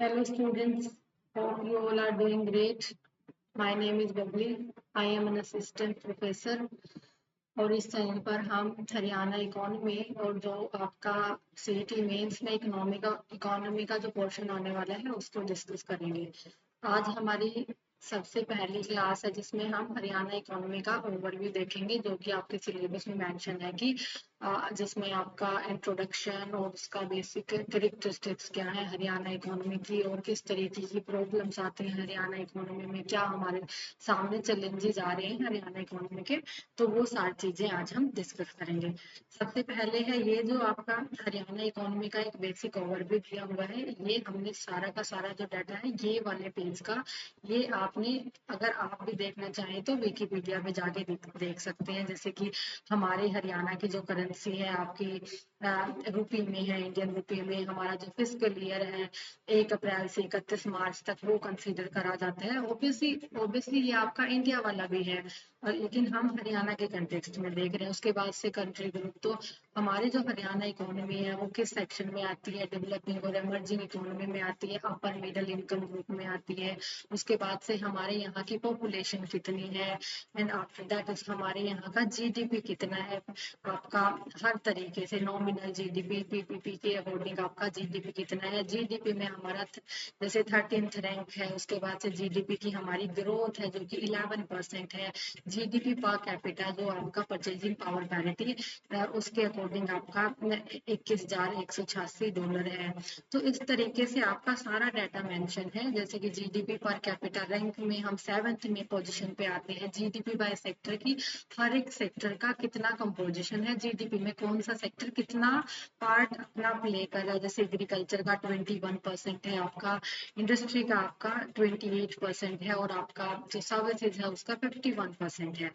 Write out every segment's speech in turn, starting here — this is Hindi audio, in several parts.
Hello students, hope you all are doing great. My name is Babli. I am an assistant professor और इस चैनल पर हम हरियाणा इकोनॉमी और जो आपका सीईटी मेंस में इकोनॉमी का जो पोर्शन आने वाला है उसको डिस्कस करेंगे। आज हमारी सबसे पहली क्लास है जिसमें हम हरियाणा इकोनॉमी का ओवरव्यू देखेंगे जो कि आपके सिलेबस में मेंशन है कि जिसमें आपका इंट्रोडक्शन और उसका बेसिक कैरेक्टरिस्टिक्स क्या है हरियाणा इकोनॉमी की और किस तरीके की प्रॉब्लम्स आती हैं हरियाणा इकोनॉमी में, क्या हमारे सामने चैलेंजेस आ रहे हैं हरियाणा इकोनॉमी के, तो वो सारी चीजें आज हम डिस्कस करेंगे। सबसे पहले है ये जो आपका हरियाणा इकोनॉमी का एक बेसिक ओवरव्यू दिया हुआ है, ये हमने सारा का सारा जो डाटा है ये वाले पेज का, ये आपने अगर आप भी देखना चाहें तो विकिपीडिया पे जाके देख सकते हैं। जैसे कि हमारे हरियाणा की जो करेंसी है आपकी रुपी में है, इंडियन रुपी में हमारा जो फिस्कल ईयर है 1 अप्रैल से 31 मार्च तक वो कंसीडर करा जाता है। ऑब्वियसली ये आपका इंडिया वाला भी है और लेकिन हम हरियाणा के कंटेक्स्ट में देख रहे हैं। उसके बाद से कंट्री ग्रुप, तो हमारी जो हरियाणा इकोनॉमी है वो किस सेक्शन में आती है, डेवलपिंग और इमर्जिंग इकोनॉमी में आती है, अपर मिडिल इनकम ग्रुप में आती है। उसके बाद से हमारे यहाँ की पॉपुलेशन कितनी है एंड आफ्टर दैट हमारे यहाँ का जीडीपी कितना है आपका, हर तरीके से नॉमिनल जीडीपी, पीपीपी के अकॉर्डिंग आपका जीडीपी कितना है। जीडीपी में हमारा जैसे 13th रैंक है। उसके बाद से जीडीपी की हमारी ग्रोथ है जो कि 11% है। जीडीपी पर कैपिटा जो आपका परचेजिंग पावर पैरिटी उसके अकॉर्डिंग आपका $21,186 है। तो इस तरीके से आपका सारा डाटा मेंशन है। जैसे कि जीडीपी पर कैपिटा रैंक में हम 7th में पोजीशन पे आते हैं। जीडीपी बाय सेक्टर की हर एक सेक्टर का कितना कंपोजिशन है, जीडीपी में कौन सा सेक्टर कितना पार्ट अपना प्ले कर रहा है। जैसे एग्रीकल्चर का 21% है, आपका इंडस्ट्री का आपका 28% है और आपका जो सर्विसेज है उसका 51% है।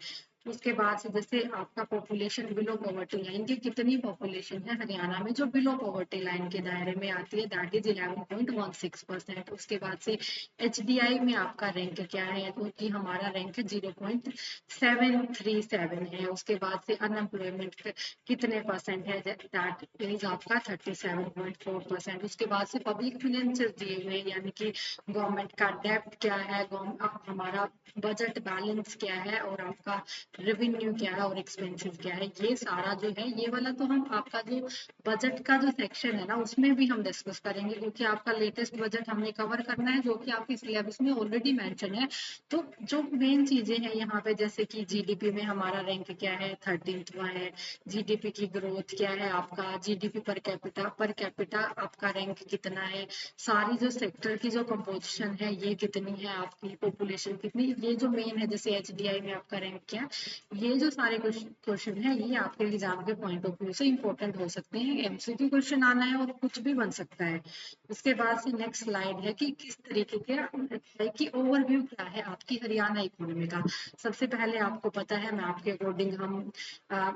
उसके बाद से जैसे आपका पॉपुलेशन बिलो पॉवर्टी लाइन की कितनी पॉपुलेशन है हरियाणा में जो बिलो पॉवर्टी लाइन के दायरे में आती है, दैट इज 11.16%। उसके बाद से एचडीआई में आपका रैंक क्या है, क्योंकि हमारा रैंक 0.737 है। उसके बाद से अनएम्प्लॉयमेंट कितने परसेंट है, दैट इज आपका 37.4%। उसके बाद से पब्लिक फाइनेंसेस दिए हुए हैं, यानी कि गवर्नमेंट का डेब्ट क्या है, हमारा बजट बैलेंस क्या है और आपका रेवेन्यू क्या है और एक्सपेंसेस क्या है। ये सारा जो है ये वाला तो हम आपका जो बजट का जो सेक्शन है ना उसमें भी हम डिस्कस करेंगे, क्योंकि आपका लेटेस्ट बजट हमने कवर करना है जो कि आपके सिलेबस में ऑलरेडी मेंशन है। तो जो मेन चीजें हैं यहाँ पे, जैसे कि जीडीपी में हमारा रैंक क्या है, 13th है। जीडीपी की ग्रोथ क्या है, आपका जीडीपी पर कैपिटा आपका रैंक कितना है, सारी जो सेक्टर की जो कंपोजिशन है ये कितनी है, आपकी पॉपुलेशन कितनी, ये जो मेन है। जैसे एचडीआई में आपका रैंक क्या, ये जो सारे क्वेश्चन है ये आपके एग्जाम के पॉइंट ऑफ व्यू से इंपॉर्टेंट हो सकते हैं। एमसीक्यू क्वेश्चन आना है और कुछ भी बन सकता है। उसके बाद से नेक्स्ट स्लाइड है कि किस तरीके के है कि ओवरव्यू क्या है आपकी हरियाणा इकोनॉमी का। सबसे पहले आपको पता है मैप के अकॉर्डिंग हम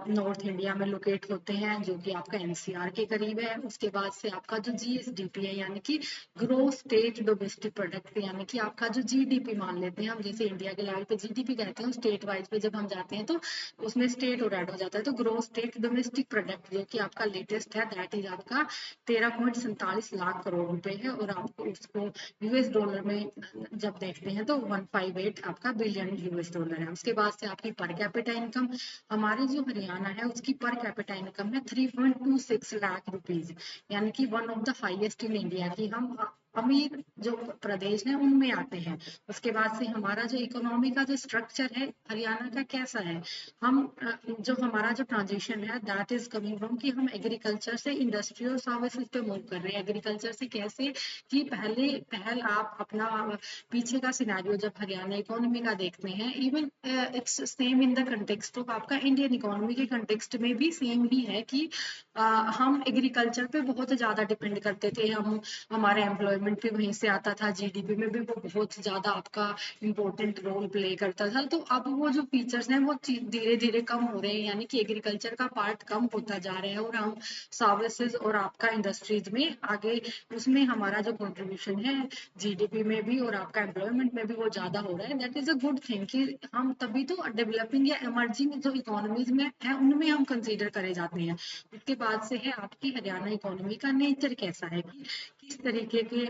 नॉर्थ इंडिया में लोकेट होते हैं जो कि आपका एनसीआर के करीब है। उसके बाद से आपका जो जीएसडीपी है यानी कि ग्रोथ स्टेट डोमेस्टिक प्रोडक्ट, यानी कि आपका जो जीडीपी मान लेते हैं हम, जैसे इंडिया के लेवल पे जीडीपी कहते हैं, स्टेट वाइज पे जब हम जाते हैं तो उसमें स्टेट और ऐड हो जाता है। तो ग्रोथ स्टेट डोमेस्टिक प्रोडक्ट जो कि आपका लेटेस्ट है दैट इज आपका 13.47 लाख करोड़ रुपए है और आपको उसको यूएस डॉलर में जब देखते हैं तो 158 आपका बिलियन यूएस डॉलर है। उसके बाद से आपकी पर कैपिटा इनकम, हमारी जो हरियाणा है उसकी पर कैपिटा इनकम है 3.26 लाख रुपीज, यानी कि one of the highest in India की हम अमीर जो प्रदेश है उनमें आते हैं। उसके बाद से हमारा जो इकोनॉमी का जो स्ट्रक्चर है हरियाणा का कैसा है, हम जो हमारा जो ट्रांजिशन है दैट इज कमिंग फ्रॉम कि हम एग्रीकल्चर से इंडस्ट्रियल सर्विसेज पे मूव कर रहे हैं। एग्रीकल्चर से कैसे कि पहल आप अपना पीछे का सिनेरियो जब हरियाणा इकोनॉमी का देखते हैं, even it's same in the context of आपका इंडियन इकोनॉमी के कंटेक्स्ट में भी सेम ही है कि हम एग्रीकल्चर पे बहुत ज्यादा डिपेंड करते थे। हम हमारा एम्प्लॉयमेंट भी वहीं से आता था, जीडीपी में भी वो बहुत ज्यादा आपका इम्पोर्टेंट रोल प्ले करता था। तो अब वो जो फीचर्स हैं वो धीरे धीरे कम हो रहे हैं, यानी कि एग्रीकल्चर का पार्ट कम होता जा रहा है और हम सर्विसेज और आपका इंडस्ट्रीज में आगे, उसमें हमारा जो कंट्रीब्यूशन है जीडीपी में भी और आपका एम्प्लॉयमेंट में भी वो ज्यादा हो रहा है। That is a good thing कि हम तभी तो डेवलपिंग या इमर्जिंग जो इकोनॉमीज में है उनमें हम कंसीडर करे जाते हैं। उसके बाद से है आपकी हरियाणा इकोनॉमी का नेचर कैसा है कि किस तरीके के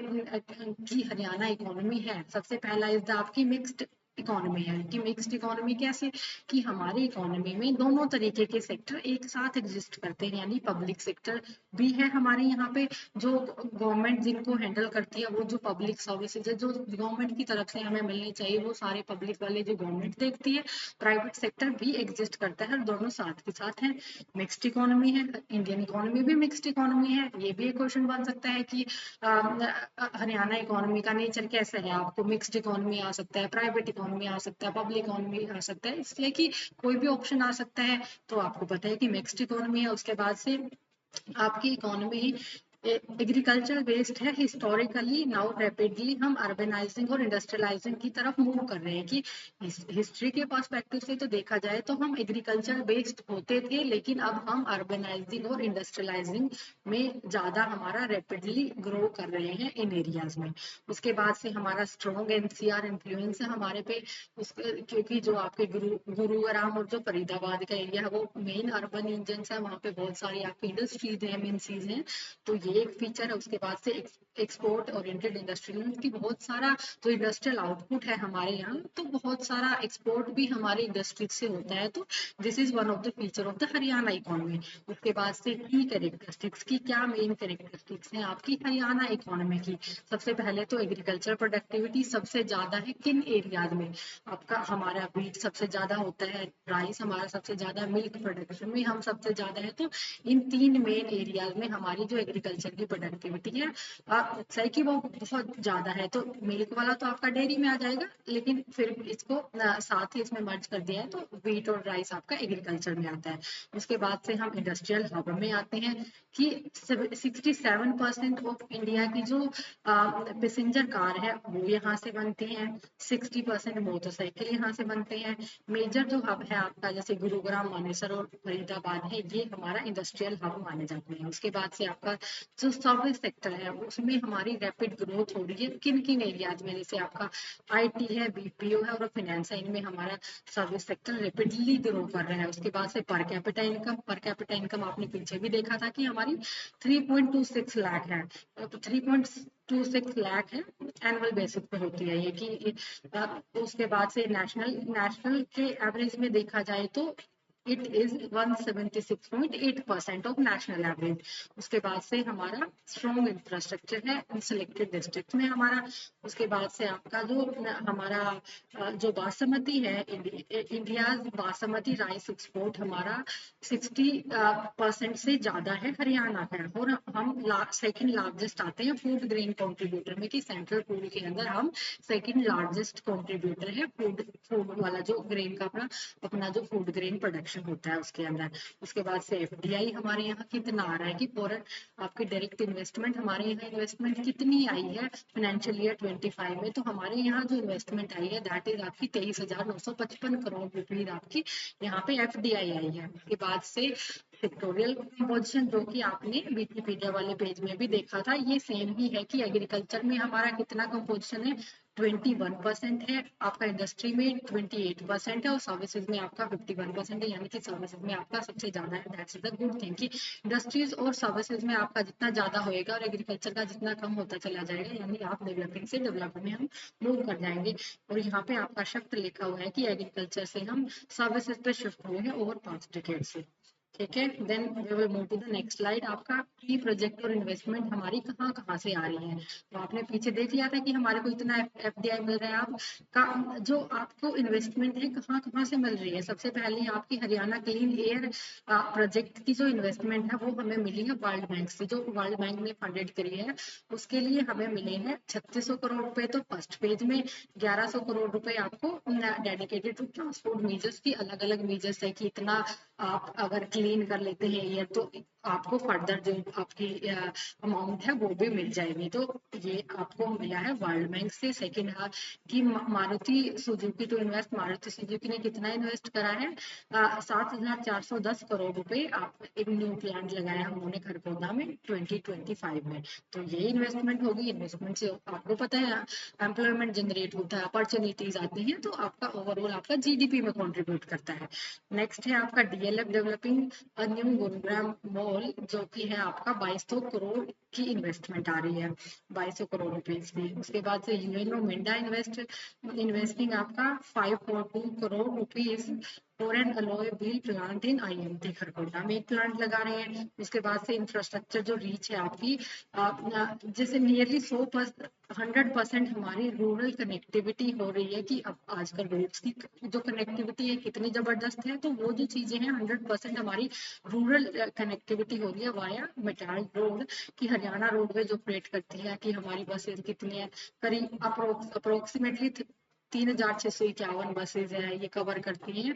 की हरियाणा इकोनॉमी है। सबसे पहला इस आपकी मिक्स्ड इकोनॉमी है कि मिक्स्ड इकोनॉमी कैसे कि हमारी इकोनॉमी में दोनों तरीके के सेक्टर एक साथ एग्जिस्ट करते हैं, यानी पब्लिक सेक्टर भी है हमारे यहाँ पे, जो गवर्नमेंट जिनको हैंडल करती है, वो जो पब्लिक सर्विसेज है जो गवर्नमेंट की तरफ से हमें मिलनी चाहिए वो सारे पब्लिक वाले जो गवर्नमेंट देखती है। प्राइवेट सेक्टर भी एग्जिस्ट करता है, दोनों साथ के साथ है। मिक्स्ड इकोनॉमी है, इंडियन इकोनॉमी भी मिक्स्ड इकोनॉमी है। ये भी एक क्वेश्चन बन सकता है कि हरियाणा इकोनॉमी का नेचर कैसा है, आपको मिक्स्ड इकोनॉमी आ सकता है, प्राइवेट इकोनॉमी आ सकता है, पब्लिक इकोनॉमी आ सकता है, इसलिए कि कोई भी ऑप्शन आ सकता है। तो आपको पता है कि मिक्स्ड इकोनॉमी है। उसके बाद से आपकी इकोनॉमी एग्रीकल्चर बेस्ड है। हिस्टोरिकली नाउ रैपिडली हम अर्बनाइजिंग और इंडस्ट्रियलाइजिंग की तरफ मूव कर रहे हैं कि हिस्ट्री के पर्सपेक्टिव से तो देखा जाए तो हम एग्रीकल्चर बेस्ड होते थे, लेकिन अब हम अर्बनाइजिंग और इंडस्ट्रियलाइजिंग में ज्यादा हमारा रैपिडली ग्रो कर रहे हैं इन एरियाज में। उसके बाद से हमारा स्ट्रॉन्ग एनसीआर इन्फ्लुएंस है हमारे पे, क्योंकि जो आपके गुरुग्राम और जो फरीदाबाद का एरिया है वो मेन अर्बन इंजन है, वहाँ पे बहुत सारी आपकी इंडस्ट्रीज है, मीन्सीज हैं। तो ये एक फीचर है। उसके बाद से एक्सपोर्ट ओरिएंटेड इंडस्ट्रियल की बहुत सारा जो इंडस्ट्रियल आउटपुट है हमारे यहाँ, तो बहुत सारा एक्सपोर्ट भी हमारी इंडस्ट्री से होता है। तो this is one of the feature of the Haryana economy. उसके बाद से की कैरेक्टरिस्टिक्स की क्या मेन कैरेक्टरिस्टिक्स हैं आपकी हरियाणा इकोनॉमी की। सबसे पहले तो एग्रीकल्चर प्रोडक्टिविटी सबसे ज्यादा है किन एरियाज में, आपका हमारा व्हीट सबसे ज्यादा होता है, राइस हमारा सबसे ज्यादा, मिल्क प्रोडक्शन में हम सबसे ज्यादा है। तो इन तीन मेन एरियाज में हमारी जो एग्रीकल्चर की प्रोडक्टिविटी है सही की वो बहुत ज्यादा है। तो मिल्क वाला तो आपका डेयरी में आ जाएगा, लेकिन फिर इसको साथ ही इसमें मर्ज कर दिया है, तो व्हीट और राइस आपका एग्रीकल्चर में आता है। उसके बाद से हम इंडस्ट्रियल हब में आते हैं कि 67% ऑफ इंडिया की जो पैसेंजर कार है वो यहाँ से बनती हैं, 60% मोटरसाइकिल यहाँ से बनते हैं। मेजर जो हब है आपका जैसे गुरुग्राम, मानेसर और फरीदाबाद है, ये हमारा इंडस्ट्रियल हब माने जाते हैं। उसके बाद से आपका जो सर्विस सेक्टर है उसमें हमारी रैपिड ग्रोथ हो रही है किन किन एरियाज में, जैसे आपका आईटी है, बीपीओ है और फाइनेंस है, इनमें हमारा सर्विस सेक्टर रैपिडली ग्रो कर रहा है। उसके बाद से पर कैपिटा इनकम आपने पीछे भी देखा था कि हमारी 3.26 लाख है, तो 3.26 लाख है एनुअल बेसिस पे होती है ये कि उसके बाद से नेशनल के एवरेज में देखा जाए तो it is 176.8% of national average. उसके बाद से हमारा स्ट्रॉन्ग इंफ्रास्ट्रक्चर है इन सिलेक्टेड डिस्ट्रिक्ट में हमारा। उसके बाद से आपका जो हमारा जो बासमती है, इंडिया बासमती राइस एक्सपोर्ट हमारा 60% से ज्यादा है हरियाणा का, और हम सेकंड लार्जेस्ट आते हैं फूड ग्रेन कंट्रीब्यूटर में कि सेंट्रल पूल के अंदर हम सेकंड लार्जेस्ट कंट्रीब्यूटर है फूड वाला जो ग्रेन का अपना जो फूड ग्रेन प्रोडक्शन होता है उसके अंदर। उसके बाद से एफडीआई हमारे यहाँ कितना आ रहा है कि फॉरेन आपकी डायरेक्ट इन्वेस्टमेंट हमारे यहाँ इन्वेस्टमेंट कितनी आई है फाइनेंशियल ईयर 25 में, तो हमारे यहाँ जो इन्वेस्टमेंट आई है दैट इज आपकी 23,955 करोड़ रुपीज आपकी यहाँ पे एफडीआई आई है। उसके बाद से सेक्टोरियल कंपोजिशन जो कि आपने विकिपीडिया वाले पेज में भी देखा था, ये सेम ही है कि एग्रीकल्चर में हमारा कितना कंपोजिशन है, 21% है, आपका इंडस्ट्री में 28% है और सर्विसेज में आपका 51% है, यानी कि सर्विसेज में आपका सबसे ज्यादा है। दैट्स द गुड थिंग कि इंडस्ट्रीज और सर्विसेज में आपका जितना ज्यादा होएगा और एग्रीकल्चर का जितना कम होता चला जाएगा, यानी आप डेवलपिंग से डेवलप में हम मूव कर जाएंगे। और यहाँ पे आपका शब्द लिखा हुआ है कि एग्रीकल्चर से हम सर्विसेज पे शिफ्ट हुए हैं ओवर 5 डिकेड से। ठीक है, then we will move to the next slide. आपका की प्रोजेक्ट और इन्वेस्टमेंट हमारी कहाँ कहाँ से आ रही है, तो आपने पीछे देख लिया था कि हमारे को इतना एफडीआई मिल रहा है। आप का जो आपको इन्वेस्टमेंट है कहाँ कहाँ से मिल रही है, सबसे पहले आपकी हरियाणा क्लीन एयर प्रोजेक्ट की जो इन्वेस्टमेंट है वो हमें मिली है वर्ल्ड बैंक से, जो वर्ल्ड बैंक ने फंडेड करी है। उसके लिए हमें मिले हैं 3600 करोड़ रुपए, तो फर्स्ट पेज में 1100 करोड़ रुपए आपको डेडिकेटेड टू ट्रांसपोर्ट मेजर्स की, अलग अलग मेजर्स है कि इतना आप अगर क्लीन कर लेते हैं एयर तो आपको फर्दर जो आपकी अमाउंट है वो भी मिल जाएगी। तो ये आपको मिला है वर्ल्ड बैंक से। सेकेंड है कि Maruti Suzuki to invest, Maruti Suzuki ने कितना इन्वेस्ट करा है, 7,410 करोड़ रुपए आप एक न्यू प्लांट लगाया उन्होंने खरगोदा में 2025 में। तो ये इन्वेस्टमेंट होगी, इन्वेस्टमेंट से आपको पता है एम्प्लॉयमेंट जनरेट होता है, अपॉर्चुनिटीज आती हैं, तो आपका ओवरऑल आपका जीडीपी में कॉन्ट्रीब्यूट करता है। नेक्स्ट है आपका DLF developing a new Gurugram overall जो कि है आपका 2200 करोड़ की इन्वेस्टमेंट आ रही है, 2200 करोड़ रुपीज की। उसके बाद से यूएनओ मिंडा इन्वेस्टिंग आपका 542 crore rupees for an alloy wheel plant in IMT Khargone में एक प्लांट लगा रहे हैं। उसके बाद से इंफ्रास्ट्रक्चर जो रीच है आपकी जैसे नियरली 100% हमारी रूरल कनेक्टिविटी हो रही है कि अब आजकल रोड्स की जो कनेक्टिविटी है कितनी जबरदस्त है, तो वो जो चीजें हैं 100% हमारी रूरल कनेक्टिविटी हो रही है वाया मेटाल रोड की। हरियाणा रोडवेज ऑपरेट करती है कि हमारी बसेस कितनी है, करीब अप्रोक्सीमेटली 3651 बसेज है, ये कवर करती हैं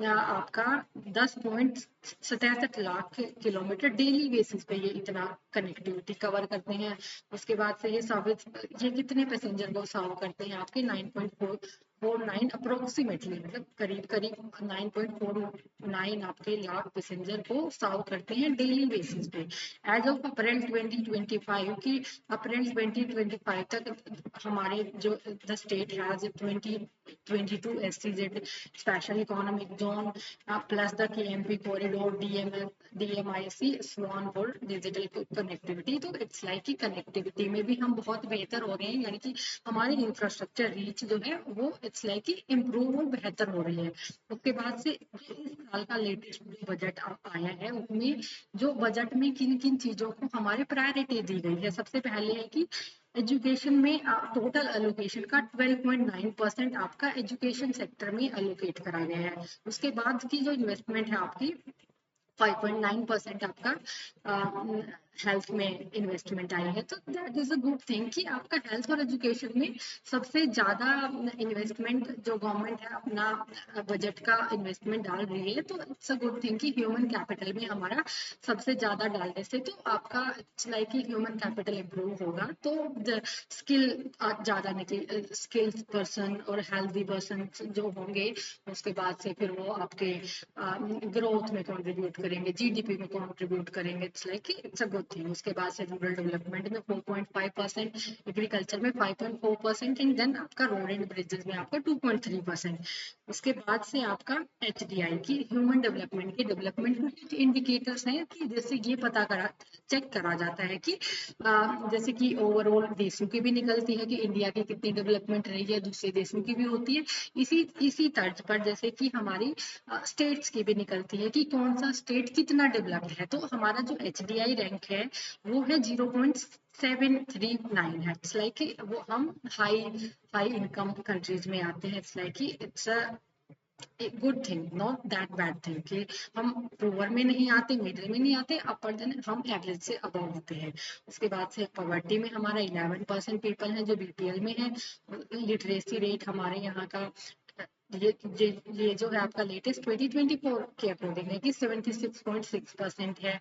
आपका 10.67 लाख किलोमीटर डेली बेसिस पे ये इतना कनेक्टिविटी कवर करते हैं। उसके बाद से ये कितने पैसेंजर को सर्व करते हैं आपके 9.49 अप्रोक्सीमेटली, मतलब करीब करीब 9.49 आपके लाख पैसेंजर को सर्व करते हैं डेली बेसिस पे। एज ऑफ अप्रैल 2025 की अप्रैल 2025 तक हमारे जो the state has 2022 SEZ special economic zone plus the KMP corridor DMIC स्वान वर्ल्ड डिजिटल कनेक्टिविटी। तो इट्स लाइक कि कनेक्टिविटी में भी हम बहुत बेहतर हो रहे हैं, यानी कि हमारी इंफ्रास्ट्रक्चर रीच जो है वो इट्स लाइक कि इम्प्रूव और बेहतर हो रही है। उसके बाद से इस साल का लेटेस्ट बजट आया है, उसमें जो बजट में किन किन चीजों को हमारे प्रायोरिटी दी गई है। सबसे पहले है कि एजुकेशन में टोटल एलोकेशन का 12.9% आपका एजुकेशन सेक्टर में एलोकेट करा गया है। उसके बाद की जो इन्वेस्टमेंट है आपकी 5.9% आपका हेल्थ में इन्वेस्टमेंट आई है। तो that is a good thing कि आपका हेल्थ और एजुकेशन में सबसे ज्यादा इन्वेस्टमेंट जो गवर्नमेंट है अपना बजट का इन्वेस्टमेंट डाल रही है। तो इट्स अ गुड थिंग कि ह्यूमन कैपिटल में हमारा सबसे ज्यादा डालने से तो आपका इट्स लाइक कि ह्यूमन कैपिटल इम्प्रूव होगा, तो स्किल ज्यादा निकले, स्किल्ड पर्सन और हेल्दी पर्सन जो होंगे उसके बाद से फिर वो आपके ग्रोथ में कंट्रीब्यूट करेंगे, जीडीपी में कंट्रीब्यूट करेंगे। It's like it's a good thing. उसके बाद से रूरल डेवलपमेंट में 4.5%, एग्रीकल्चर में 5.4% एंड देन आपका रोड एंड ब्रिजेस में आपका 2.3%। उसके बाद से आपका HDI की ह्यूमन डेवलपमेंट के डेवलपमेंट के इंडिकेटर्स हैं कि जैसे ये पता करा चेक करा जाता है कि जैसे कि ओवरऑल देशों की भी निकलती है कि इंडिया की कितनी डेवलपमेंट रही है, दूसरे देशों की भी होती है। इसी तर्ज पर जैसे कि हमारी स्टेट्स की भी निकलती है कि कौन सा स्टेट कितना डेवलप्ड है। तो हमारा जो HDI रैंक है वो है 0.739 है। इट्स लाइक वो हम हाई इनकम कंट्रीज में आते हैं। It's like it's a good thing, not that bad thing कि हम पुअर में नहीं आते, मिडिल में नहीं आते, अपर देन हम एवरेज से अबव होते हैं। उसके बाद से पॉवर्टी में हमारा 11% पीपल है जो BPL में है। लिटरेसी रेट हमारे यहाँ का ये जो है आपका लेटेस्ट 2024 के अकॉर्डिंग है कि 76.6% है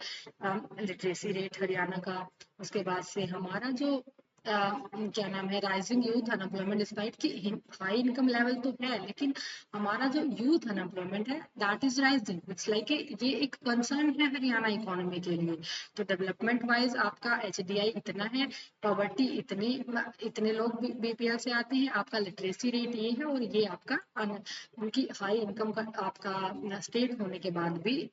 लिटरेसी रेट हरियाणा का। उसके बाद से हमारा जो क्या नाम है राइजिंग यूथ अनएम्प्लॉयमेंट, डिस्पाइट कि हाई इनकम लेवल तो है लेकिन हमारा जो यूथ अनएम्प्लॉयमेंट है that is rising. It's like ये एक कंसर्न है हरियाणा इकोनॉमी के लिए। तो डेवलपमेंट वाइज आपका HDI इतना है, पॉवर्टी इतने लोग BPL से आते हैं, आपका लिटरेसी रेट ये है और ये आपका उनकी हाई इनकम का आपका स्टेट होने के बाद भी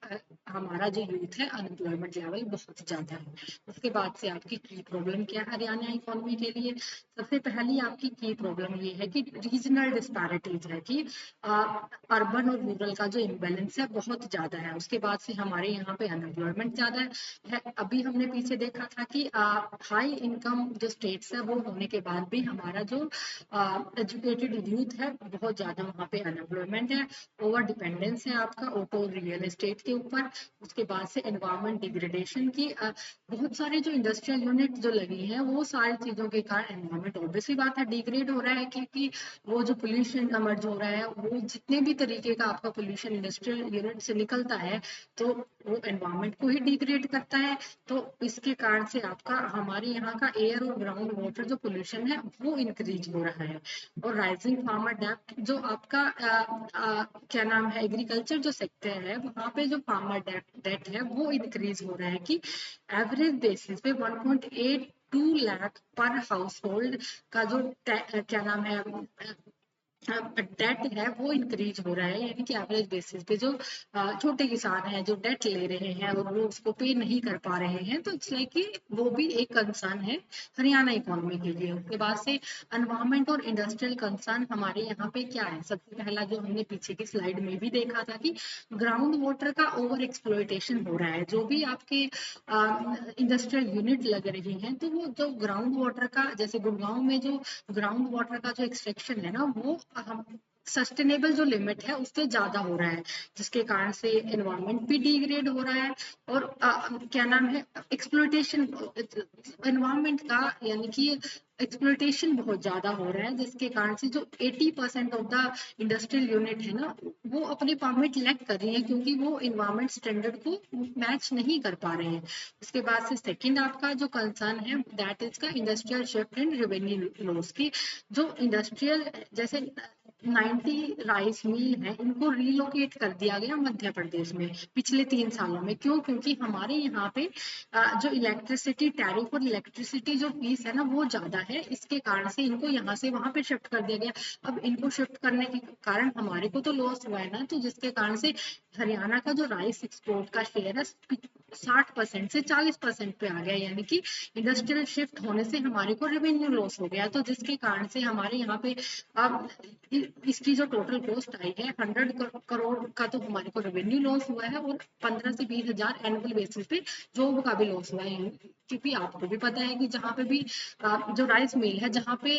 हमारा जो यूथ है अनएम्प्लॉयमेंट लेवल बहुत ज्यादा है। उसके बाद से आपकी की प्रॉब्लम क्या है हरियाणा इकोनॉमी के लिए? सबसे पहली आपकी की प्रॉब्लम ये है कि रीजनल डिस्पैरिटीज है कि अर्बन और रूरल का जो इम्बैलेंस है बहुत ज्यादा है। उसके बाद से हमारे यहाँ पे अनएम्प्लॉयमेंट ज्यादा है। अभी हमने पीछे देखा था कि हाई इनकम जो स्टेट्स है वो होने के बाद भी हमारा जो एजुकेटेड यूथ है बहुत ज्यादा वहाँ पे अनएम्प्लॉयमेंट है। ओवर डिपेंडेंस है आपका ऑटो रियल एस्टेट के ऊपर। उसके बाद से एनवायरमेंट डिग्रेडेशन की बहुत सारे जो इंडस्ट्रियल यूनिट जो लगी हैं वो सारी चीजों के कारण एनवायरमेंट ऑब्वियसली बात है डिग्रेड हो रहा है, क्योंकि वो जो पोल्यूशन एमर्ज हो रहा है वो जितने भी तरीके का आपका पोल्यूशन इंडस्ट्रियल यूनिट से निकलता है तो वो एनवायरमेंट को ही डिग्रेड करता है। तो इसके कारण से आपका हमारे यहाँ का एयर और ग्राउंड वाटर जो पोल्यूशन है वो इंक्रीज हो रहा है। और राइजिंग फार्मर डेप्थ जो आपका क्या नाम है एग्रीकल्चर जो सेक्टर है वहाँ पे जो फार्मर डेट है वो इंक्रीज हो रहा है कि एवरेज बेसिस पे 1.82 लाख पर हाउस होल्ड का जो क्या नाम है डेट है वो इंक्रीज हो रहा है, यानी कि एवरेज बेसिस पे जो छोटे किसान हैं जो डेट ले रहे हैं और वो उसको पे नहीं कर पा रहे हैं, तो इट्स लाइक कि वो भी एक कंसर्न है हरियाणा इकोनॉमी के लिए। उसके बाद से एनवायरमेंट और इंडस्ट्रियल कंसर्न हमारे यहाँ पे क्या है, सबसे पहला जो हमने पीछे की स्लाइड में भी देखा था कि ग्राउंड वाटर का ओवर एक्सप्लॉयटेशन हो रहा है। जो भी आपके इंडस्ट्रियल यूनिट लग रही हैं, तो वो जो ग्राउंड वाटर का, जैसे गुड़गांव में जो ग्राउंड वाटर का जो एक्सट्रैक्शन है ना, वो हम सस्टेनेबल जो लिमिट है उससे ज्यादा हो रहा है, जिसके कारण से एनवायरनमेंट भी डिग्रेड हो रहा है। और क्या नाम है, एक्सप्लोइटेशन एनवायरनमेंट का, यानी कि एक्सप्लोइटेशन बहुत ज्यादा हो रहा है, जिसके कारण से जो 80% ऑफ द इंडस्ट्रियल यूनिट है ना, वो अपने परमिट लैक कर रही है, क्योंकि वो इन्वायरमेंट स्टैंडर्ड को मैच नहीं कर पा रहे हैं। उसके बाद से सेकंड आपका जो कंसर्न है, दैट इज का industrial shift in revenue loss की। जो इंडस्ट्रियल जैसे 90 राइस मिल है, इनको रिलोकेट कर दिया गया मध्य प्रदेश में पिछले 3 सालों में। क्यों? क्योंकि हमारे यहाँ पे जो इलेक्ट्रिसिटी टैरिफ और इलेक्ट्रिसिटी जो फीस है ना, वो ज्यादा है, इसके कारण से इनको यहाँ से वहां पे शिफ्ट कर दिया गया। अब इनको शिफ्ट करने के कारण हमारे को तो लॉस हुआ है ना, तो जिसके कारण से हरियाणा का जो राइस एक्सपोर्ट का शेयर है 60% से 40% पे आ गया, यानी कि इंडस्ट्रियल शिफ्ट होने से हमारे को रेवेन्यू लॉस हो गया। तो जिसके कारण से हमारे यहाँ पे अब इसकी जो टोटल कॉस्ट आई है 100 करोड़ का, तो हमारे को रेवेन्यू लॉस हुआ है, और 15 से 20 हजार एनुअल बेसिस पे जॉब का भी लॉस हुआ है। क्योंकि आपको भी पता है कि जहाँ पे भी जो राइस मिल है, जहाँ पे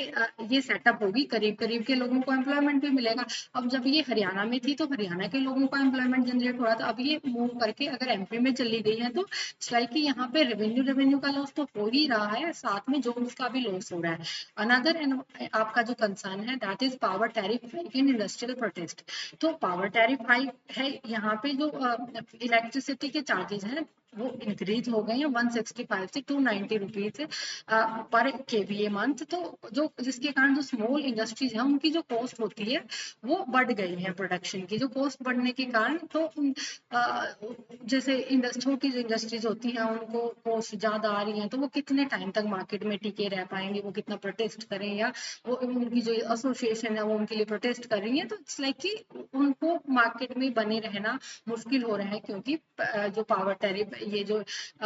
ये सेटअप होगी, करीब करीब के लोगों को एम्प्लॉयमेंट भी मिलेगा। अब जब ये हरियाणा में थी तो हरियाणा के लोगों को एम्प्लॉयमेंट जनरेट हो रहा था, अब ये मूव करके अगर एमपी में चली गई है, तो लाइक कि यहाँ पे रेवेन्यू का लॉस तो हो ही रहा है, साथ में जॉब्स का भी लॉस हो रहा है। अनदर आपका जो कंसर्न है, that is power tariff hike in industrial protest. तो पावर टैरिफ हाइक है, यहाँ पे जो इलेक्ट्रिसिटी के चार्जेस हैं वो इंक्रीज हो गए हैं 165 से 290 रुपीज पर केवीए मंथ। तो जो जिसके कारण जो स्मॉल इंडस्ट्रीज है, उनकी जो कॉस्ट होती है वो बढ़ गई है। प्रोडक्शन की जो कॉस्ट बढ़ने के कारण, तो जैसे छोटी जो इंडस्ट्रीज होती हैं उनको कॉस्ट ज्यादा आ रही है, तो वो कितने टाइम तक मार्केट में टिके रह पाएंगे, वो कितना प्रोटेस्ट करें, या वो उनकी जो एसोसिएशन है वो उनके लिए प्रोटेस्ट कर रही है, तो इट्स लाइक कि उनको मार्केट में बने रहना मुश्किल हो रहा है। क्योंकि जो पावर टैरिफ, ये जो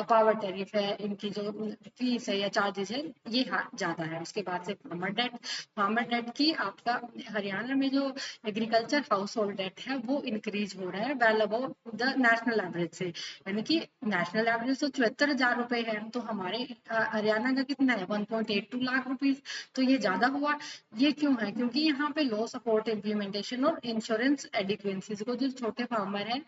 पावर टैरिफ है, इनकी जो फीस है या चार्जेस है, ये ज्यादा है। उसके बाद से फार्मर डेट की आपका हरियाणा में जो एग्रीकल्चर हाउस होल्ड डेट है वो इंक्रीज हो रहा है well above the national average से, यानी कि नेशनल एवरेज तो 74,000 रुपए है, तो हमारे हरियाणा का कितना है 1.82 लाख रुपीज। तो ये ज्यादा हुआ। ये क्यों है? क्योंकि यहाँ पे लॉ सपोर्ट इम्प्लीमेंटेशन और इंश्योरेंस एडिक्वेंसीज को, जो छोटे फार्मर है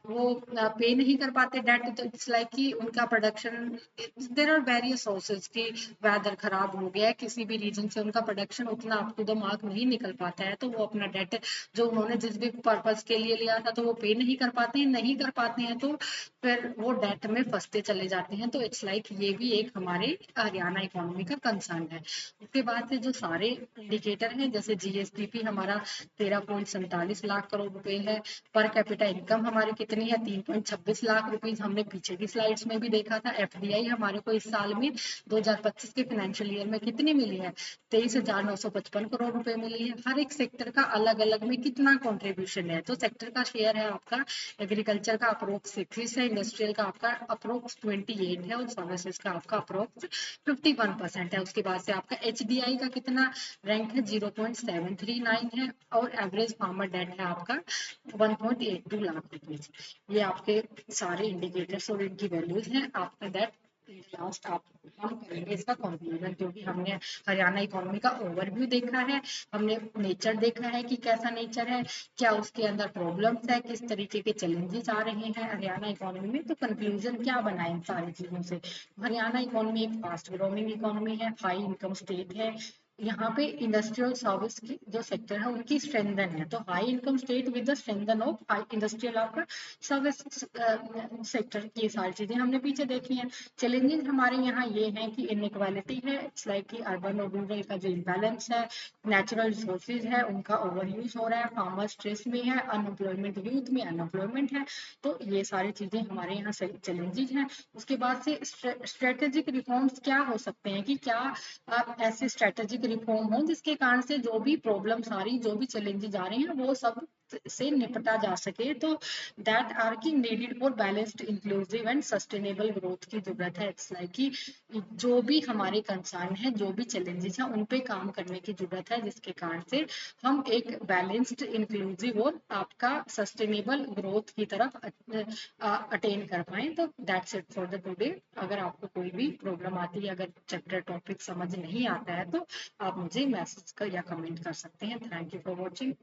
वो पे नहीं कर पाते डेट, तो इट्स लाइक कि उनका production, there are various sources की वेदर खराब हो गया है, किसी भी रीजन से उनका प्रोडक्शन उतना अप टू द मार्क नहीं निकल पाता है, तो वो अपना डेट जो उन्होंने जिस भी पर्पज के लिए लिया था, तो वो पे नहीं कर पाते हैं, तो फिर वो डेट में फंसते चले जाते हैं। तो इट्स लाइक ये भी एक हमारे हरियाणा इकोनॉमी का कंसर्न है। उसके बाद से जो सारे इंडिकेटर हैं, जैसे जीएसडीपी हमारा 13.47 लाख करोड़ रुपए है, पर कैपिटा इनकम हमारी कितनी है 3.26 लाख रुपीज, हमने पीछे की स्लाइड्स में भी देखा था। एफडीआई हमारे को इस साल में 2025 के फाइनेंशियल ईयर में कितनी मिली है 23,955 करोड़ रुपए मिली है। हर एक सेक्टर का अलग अलग में कितना कॉन्ट्रीब्यूशन है, तो सेक्टर का शेयर है आपका एग्रीकल्चर का अप्रोक्स 6 है, इंडस्ट्रियल का आपका अप्रोक्स 28 है, और सर्विसेज का आपका अप्रोक्स 51% है। उसके बाद से आपका एचडीआई का कितना रैंक है 0.739 है, और एवरेज फार्मर डेट है आपका 1.82 लाख रुपीज। ये आपके सारे इंडिकेटर्स और इनकी वैल्यूज हैं। आफ्टर दैट लास्ट हम करेंगे इसका कंक्लूजन, क्योंकि हमने हरियाणा इकोनॉमी का ओवरव्यू देखा है, हमने नेचर देखा है कि कैसा नेचर है, क्या उसके अंदर प्रॉब्लम्स है, किस तरीके के चैलेंजेस आ रहे हैं हरियाणा इकोनॉमी में। तो कंक्लूजन क्या बना इन सारी चीजों से? हरियाणा इकोनॉमी एक फास्ट ग्रोइंग इकोनॉमी है, हाई इनकम स्टेट है। यहाँ पे इंडस्ट्रियल सर्विस की जो सेक्टर है उनकी स्ट्रेंथन है, तो high income state with the strengthen of high industrial आपका सर्विस सेक्टर की सारी चीजें हमने पीछे देखी हैं। चैलेंजेस हमारे यहाँ ये हैं कि इनइक्वालिटी है, इट्स लाइक कि अर्बन और रूरल का जो इम्बैलेंस है, नेचुरल रिसोर्सेज है उनका ओवर यूज हो रहा है, फार्मर स्ट्रेस में है, अनएम्प्लॉयमेंट यूथ में अनएम्प्लॉयमेंट है। तो ये सारी चीजें हमारे यहाँ से चैलेंजेस हैं। उसके बाद से स्ट्रेटेजिक रिफॉर्म्स क्या हो सकते हैं, कि क्या ऐसे स्ट्रेटेजिक रिफॉर्म हो जिसके कारण से जो भी प्रॉब्लम सारी जो भी चैलेंजेस आ रहे हैं वो सब से निपटा जा सके। तो दैट आर की needed for balanced inclusive and sustainable growth की जरूरत है। इट्स लाइक कि जो भी हमारे कंसर्न है, जो भी चैलेंजेस हैं, उन पे काम करने की जरूरत है जिसके कारण से हम एक बैलेंस्ड इंक्लूसिव और आपका सस्टेनेबल ग्रोथ की तरफ अटेन कर पाए। तो that's it for the today. अगर आपको कोई भी प्रॉब्लम आती है, अगर चैप्टर टॉपिक समझ नहीं आता है, तो आप मुझे मैसेज कर या कमेंट कर सकते हैं। Thank you for watching.